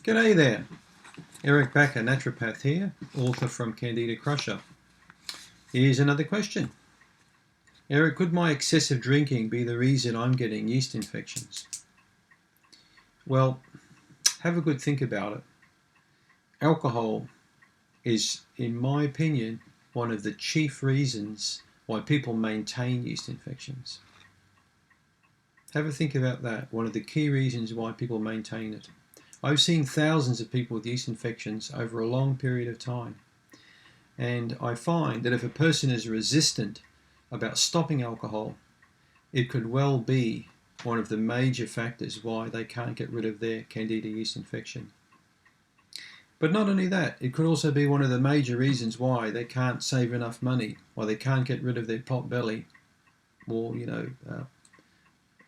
G'day there, Eric Bakker, naturopath here, author from Candida Crusher. Here's another question. Eric, could my excessive drinking be the reason I'm getting yeast infections? Well, have a good think about it. Alcohol is, in my opinion, one of the chief reasons why people maintain yeast infections. Have a think about that, one of the key reasons why people maintain it. I've seen thousands of people with yeast infections over a long period of time. And I find that if a person is resistant about stopping alcohol, it could well be one of the major factors why they can't get rid of their Candida yeast infection. But not only that, it could also be one of the major reasons why they can't save enough money, why they can't get rid of their pot belly, or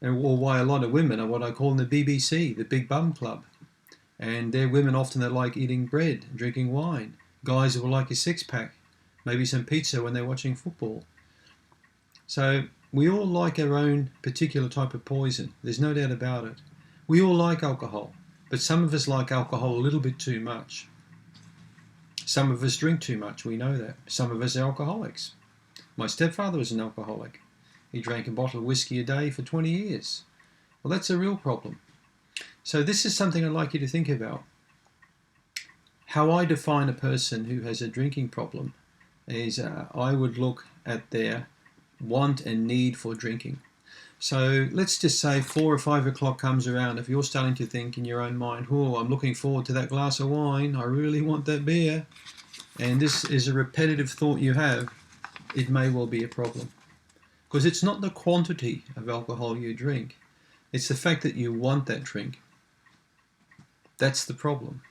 or why a lot of women are what I call in the BBC, the Big Bum Club. And they're women often that like eating bread, drinking wine. Guys will like a six-pack, maybe some pizza when they're watching football. So we all like our own particular type of poison. There's no doubt about it. We all like alcohol, but some of us like alcohol a little bit too much. Some of us drink too much, we know that. Some of us are alcoholics. My stepfather was an alcoholic. He drank a bottle of whiskey a day for 20 years. Well, that's a real problem. So this is something I'd like you to think about. How I define a person who has a drinking problem is I would look at their want and need for drinking. So let's just say 4 or 5 o'clock comes around. If you're starting to think in your own mind, oh, I'm looking forward to that glass of wine, I really want that beer, and this is a repetitive thought you have, it may well be a problem. Because it's not the quantity of alcohol you drink, it's the fact that you want that drink. That's the problem.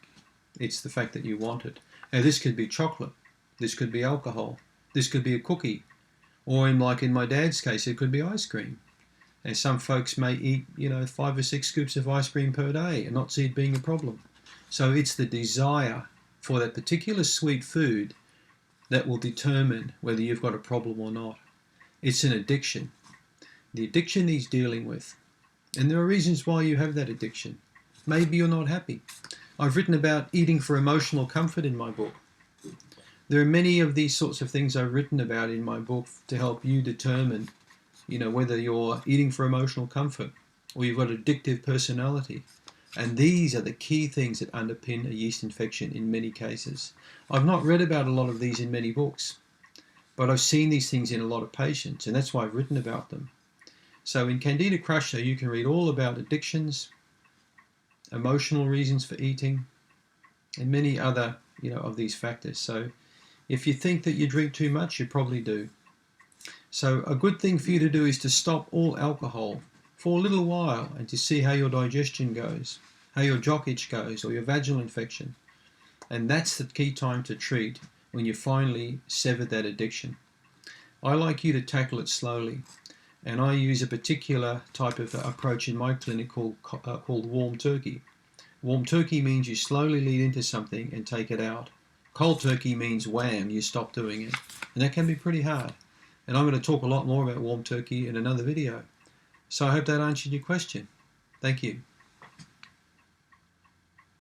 It's the fact that you want it. Now this could be chocolate, this could be alcohol, this could be a cookie, or in my dad's case, it could be ice cream. And some folks may eat, 5 or 6 scoops of ice cream per day and not see it being a problem. So it's the desire for that particular sweet food that will determine whether you've got a problem or not. It's an addiction. The addiction he's dealing with. And there are reasons why you have that addiction. Maybe you're not happy. I've written about eating for emotional comfort in my book. There are many of these sorts of things I've written about in my book to help you determine, whether you're eating for emotional comfort or you've got addictive personality. And these are the key things that underpin a yeast infection in many cases. I've not read about a lot of these in many books, but I've seen these things in a lot of patients, and that's why I've written about them. So in Candida Crusher, you can read all about addictions, emotional reasons for eating, and many other, of these factors. So if you think that you drink too much, you probably do. So a good thing for you to do is to stop all alcohol for a little while and to see how your digestion goes, how your jock itch goes, or your vaginal infection. And that's the key time to treat when you finally sever that addiction. I like you to tackle it slowly. And I use a particular type of approach in my clinic called warm turkey. Warm turkey means you slowly lead into something and take it out. Cold turkey means wham, you stop doing it. And that can be pretty hard. And I'm going to talk a lot more about warm turkey in another video. So I hope that answered your question. Thank you.